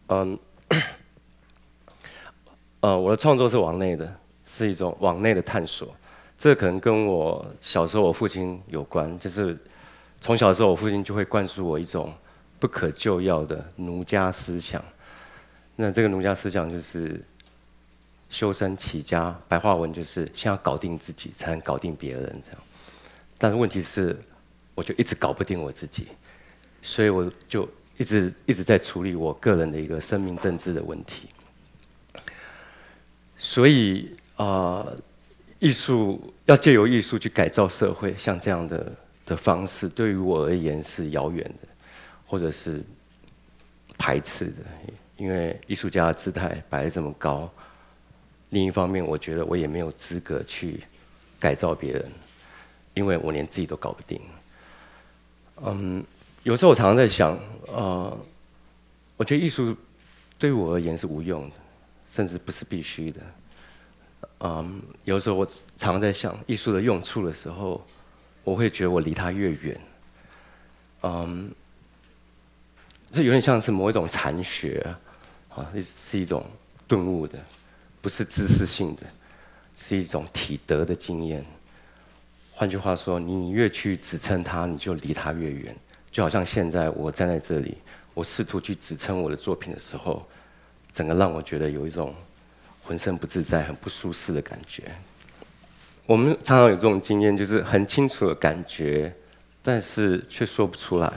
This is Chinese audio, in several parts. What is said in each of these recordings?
嗯，我的创作是往内的，是一种往内的探索。这可能跟我小时候我父亲有关，就是从小的时候我父亲就会灌输我一种不可救药的儒家思想。那这个儒家思想就是修身齐家，白话文就是先要搞定自己，才能搞定别人这样。但是问题是，我就一直搞不定我自己，所以我就一直在处理我个人的一个生命政治的问题。所以艺术要借由艺术去改造社会，像这样的方式，对于我而言是遥远的，或者是排斥的，因为艺术家的姿态摆得这么高。另一方面，我觉得我也没有资格去改造别人，因为我连自己都搞不定。有时候我常常在想，我觉得艺术对于我而言是无用的，甚至不是必须的。有时候我常常在想艺术的用处的时候，我会觉得我离它越远。这有点像是某一种禅学是一种顿悟的，不是知识性的，是一种体得的经验。换句话说，你越去指称它，你就离它越远。就好像现在我站在这里，我试图去指称我的作品的时候，整个让我觉得有一种浑身不自在、很不舒适的感觉。我们常常有这种经验，就是很清楚的感觉，但是却说不出来。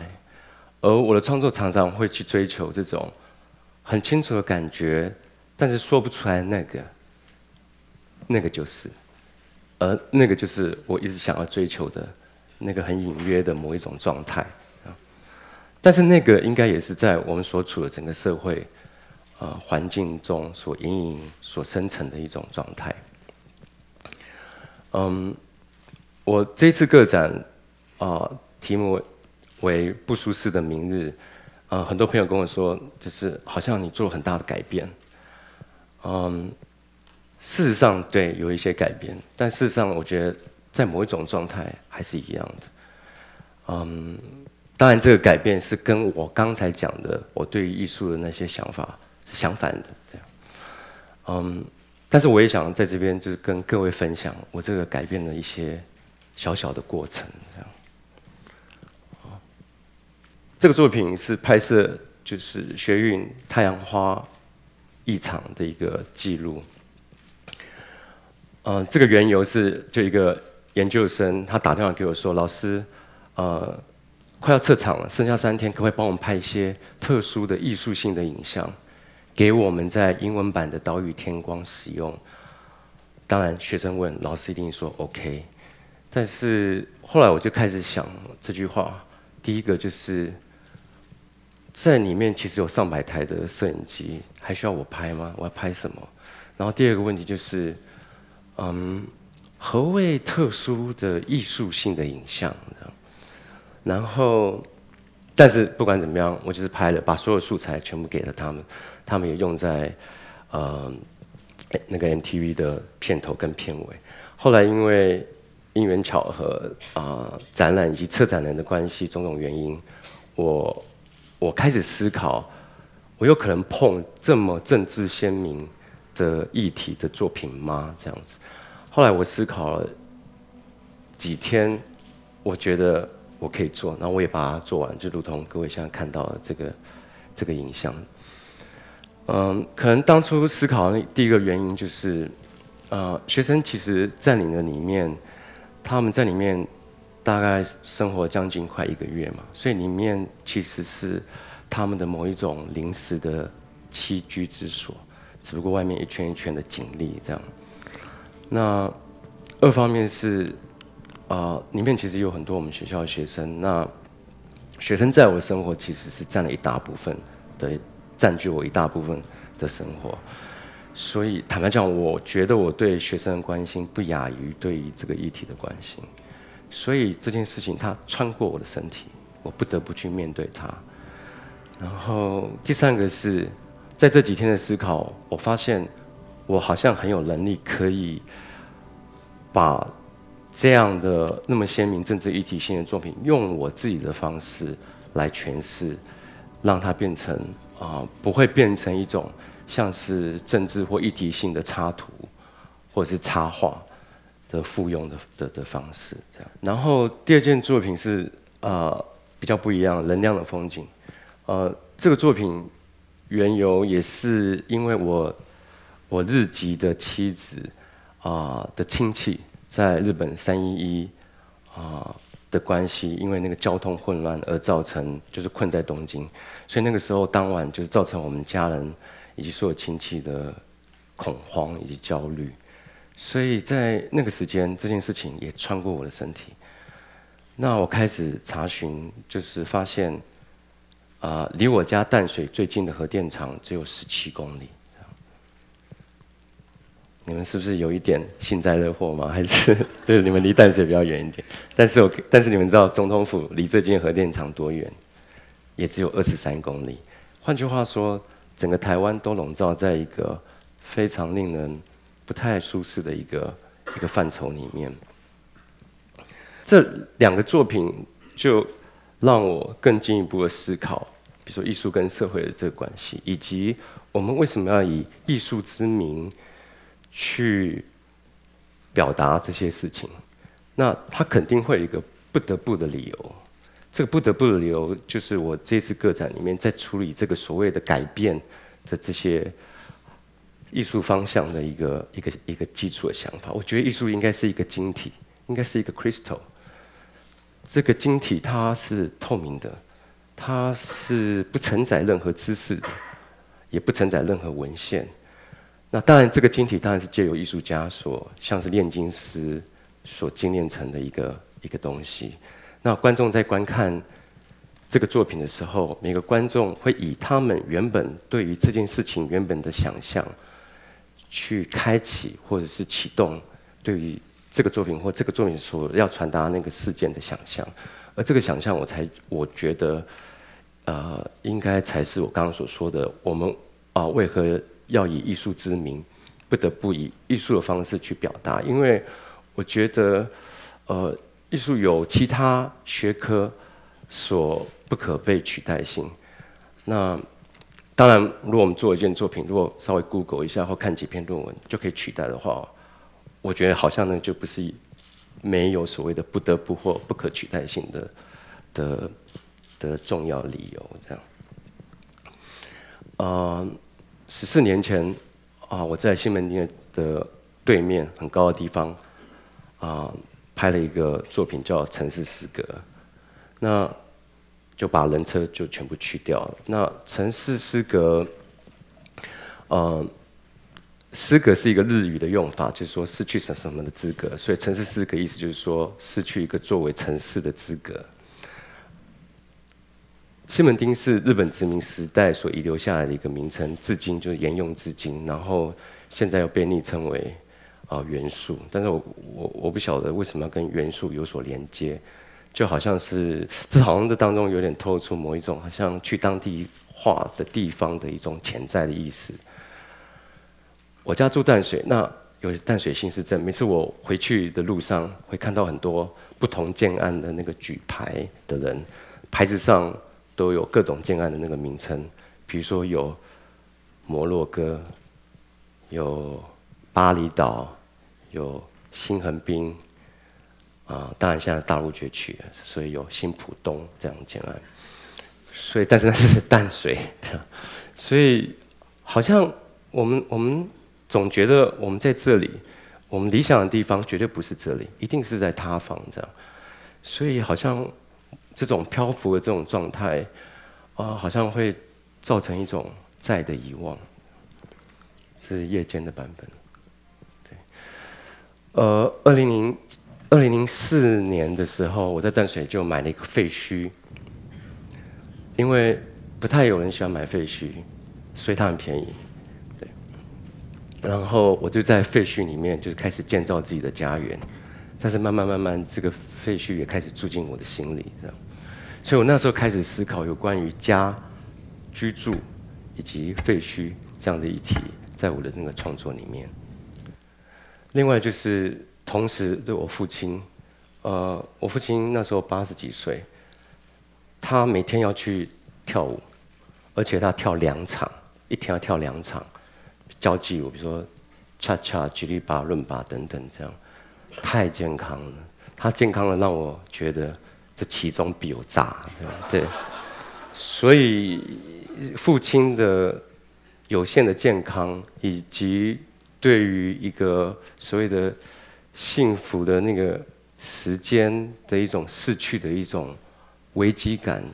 而我的创作常常会去追求这种很清楚的感觉，但是说不出来那个就是，而那个就是我一直想要追求的那个很隐约的某一种状态。但是那个应该也是在我们所处的整个社会环境中所隐隐所生成的一种状态。我这次个展题目为不舒适的明日，很多朋友跟我说，就是好像你做了很大的改变。事实上对有一些改变，但事实上我觉得在某一种状态还是一样的。当然这个改变是跟我刚才讲的我对于艺术的那些想法是相反的。但是我也想在这边就是跟各位分享我这个改变的一些小小的过程。这个作品是拍摄就是学运太阳花艺场的一个记录。这个缘由是就一个研究生他打电话给我说，老师，快要撤场了，剩下3天，可不可以帮我们拍一些特殊的艺术性的影像，给我们在英文版的《岛屿天光》使用？当然，学生问，老师一定说 OK。但是后来我就开始想这句话，第一个就是在里面其实有上百台的摄影机，还需要我拍吗？我要拍什么？然后第二个问题就是，何谓特殊的艺术性的影像？然后，但是不管怎么样，我就是拍了，把所有素材全部给了他们，他们也用在那个 MTV 的片头跟片尾。后来因为因缘巧合展览以及策展人的关系，种种原因，我开始思考，我有可能碰这么政治鲜明的议题的作品吗？这样子。后来我思考了几天，我觉得我可以做，然后我也把它做完，就如同各位现在看到的这个影像。可能当初思考的第一个原因就是，学生其实占领了里面，他们在里面大概生活将近快1个月嘛，所以里面其实是他们的某一种临时的栖居之所，只不过外面一圈一圈的警力这样。那二方面是，里面其实有很多我们学校的学生，那学生在我的生活其实是占了一大部分的，占据我一大部分的生活。所以坦白讲，我觉得我对学生的关心不亚于对于这个议题的关心。所以这件事情它穿过我的身体，我不得不去面对它。然后第三个是，在这几天的思考，我发现我好像很有能力可以把这样的那么鲜明政治议题性的作品，用我自己的方式来诠释，让它变成不会变成一种像是政治或议题性的插图或者是插画的复用的方式这样。然后第二件作品是比较不一样，能量的风景。这个作品缘由也是因为我日籍的妻子的亲戚在日本311的关系，因为那个交通混乱而造成就是困在东京，所以那个时候当晚就是造成我们家人以及所有亲戚的恐慌以及焦虑，所以在那个时间这件事情也穿过我的身体。那我开始查询，就是发现离我家淡水最近的核电厂只有17公里。你们是不是有一点幸灾乐祸吗？还是就是你们离淡水比较远一点？但是你们知道总统府离最近的核电厂多远？也只有23公里。换句话说，整个台湾都笼罩在一个非常令人不太舒适的一个范畴里面。这2个作品就让我更进一步的思考，比如说艺术跟社会的这个关系，以及我们为什么要以艺术之名去表达这些事情。那他肯定会有一个不得不的理由，这个不得不的理由就是我这次个展里面在处理这个所谓的改变的这些艺术方向的一个基础的想法。我觉得艺术应该是一个晶体，应该是一个 crystal。这个晶体它是透明的，它是不承载任何知识的，也不承载任何文献。那当然，这个晶体当然是借由艺术家像是炼金师所精炼成的一个东西。那观众在观看这个作品的时候，每个观众会以他们原本对于这件事情原本的想象，去开启或者是启动对于这个作品或这个作品所要传达那个事件的想象。而这个想象，我觉得，应该才是我刚刚所说的，我们为何要以艺术之名，不得不以艺术的方式去表达？因为我觉得，艺术有其他学科所不可被取代性。那当然，如果我们做一件作品，如果稍微 Google 一下或看几篇论文就可以取代的话，我觉得好像呢就不是没有所谓的不得不或不可取代性的重要理由这样。14年前我在西门町的对面很高的地方拍了一个作品叫《城市诗歌》，那就把人车就全部去掉了。那城市诗歌，诗歌是一个日语的用法，就是说失去什么的资格，所以城市诗歌意思就是说失去一个作为城市的资格。西门町是日本殖民时代所遗留下来的一个名称，至今就是沿用至今，然后现在又被昵称为元素，但是我不晓得为什么要跟元素有所连接，就好像是这好像这当中有点透露出某一种好像去当地化的地方的一种潜在的意思。我家住淡水，那有淡水新市镇，每次我回去的路上会看到很多不同建案的那个举牌的人，牌子上都有各种建案的那个名称，比如说有摩洛哥，有巴厘岛，有新横滨，当然现在大陆崛起了，所以有新浦东这样的建案。所以，但是那是淡水，所以好像我们总觉得我们在这里，我们理想的地方绝对不是这里，一定是在他方这样。所以好像这种漂浮的这种状态，好像会造成一种在的遗忘。这是夜间的版本。对，2004年的时候，我在淡水就买了一个废墟，因为不太有人喜欢买废墟，所以它很便宜。对，然后我就在废墟里面就是开始建造自己的家园，但是慢慢，这个废墟也开始住进我的心里，这样。所以我那时候开始思考有关于家、居住以及废墟这样的议题，在我的那个创作里面。另外就是同时对我父亲，我父亲那时候80几岁，他每天要去跳舞，而且他跳2场，一天要跳2场，交际舞，比如说恰恰、吉利巴、伦巴等等，这样太健康了。他健康的让我觉得这其中必有诈，对。所以父亲的有限的健康，以及对于一个所谓的幸福的那个时间的一种逝去的一种危机感，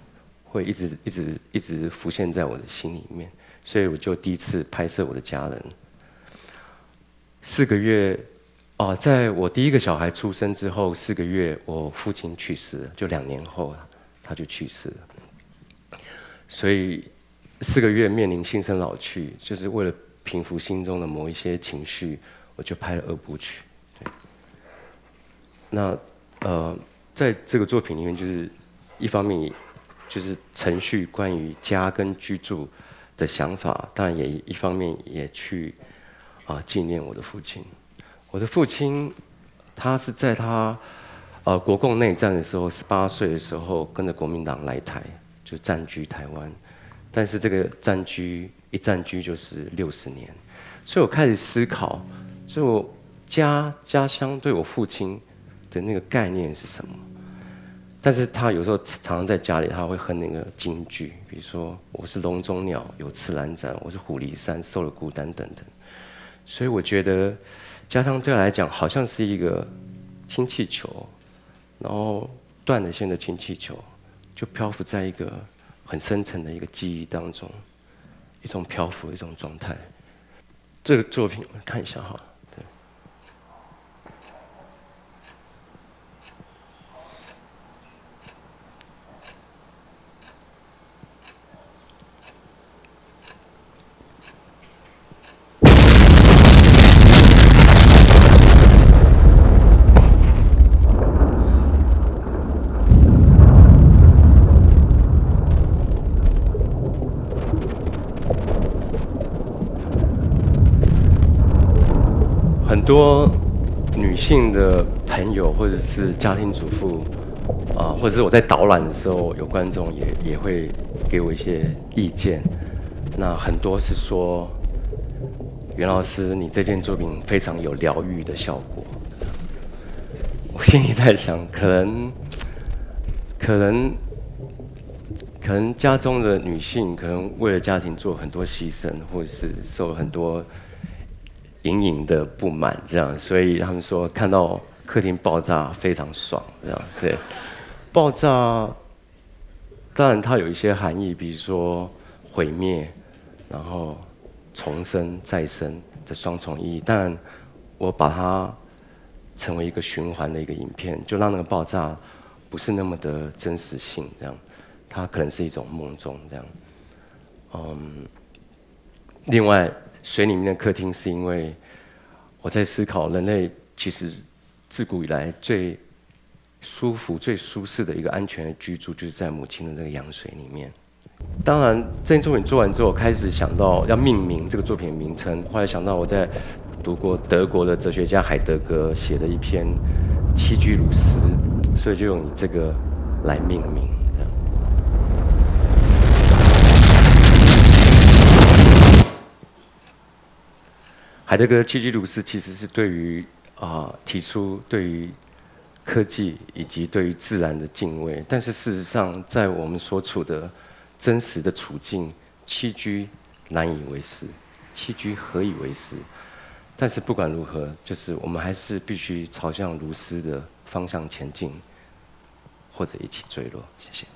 会一直浮现在我的心里面。所以我就第一次拍摄我的家人。4个月，在我第一个小孩出生之后4个月，我父亲去世了，就2年后他就去世了。所以4个月面临新生老去，就是为了平复心中的某一些情绪，我就拍了2部曲。对。那在这个作品里面，就是一方面就是程序关于家跟居住的想法，当然也一方面也去纪念我的父亲。我的父亲，他是在他国共内战的时候，18岁的时候跟着国民党来台，就暂居台湾。但是这个一暂居就是60年，所以我开始思考，所以我家乡对我父亲的那个概念是什么？但是他有时候常常在家里，他会哼那个京剧，比如说我是笼中鸟，有翅兰展，我是虎离山，受了孤单等等。所以我觉得家乡对他来讲，好像是一个氢气球，然后断了线的氢气球，就漂浮在一个很深层的一个记忆当中，一种漂浮的一种状态。这个作品我们看一下哈。很多女性的朋友或者是家庭主妇或者是我在导览的时候，有观众也会给我一些意见。那很多是说，袁老师，你这件作品非常有疗愈的效果。我心里在想，可能家中的女性可能为了家庭做很多牺牲，或者是受很多隐隐的不满，这样，所以他们说看到客厅爆炸非常爽，这样对。爆炸当然它有一些含义，比如说毁灭，然后重生、再生的双重意义。当然，我把它成为一个循环的一个影片，就让那个爆炸不是那么的真实性，这样，它可能是一种梦中这样。另外，水里面的客厅是因为我在思考，人类其实自古以来最舒服、最舒适的一个安全的居住，就是在母亲的那个羊水里面。当然，这件作品做完之后，我开始想到要命名这个作品的名称。后来想到我在读过德国的哲学家海德格写的一篇《栖居如斯》，所以就用你这个来命名。海德格《栖居如斯》其实是对于提出对于科技以及对于自然的敬畏，但是事实上，在我们所处的真实的处境，栖居难以为师，栖居何以为师？但是不管如何，就是我们还是必须朝向如斯的方向前进，或者一起坠落。谢谢。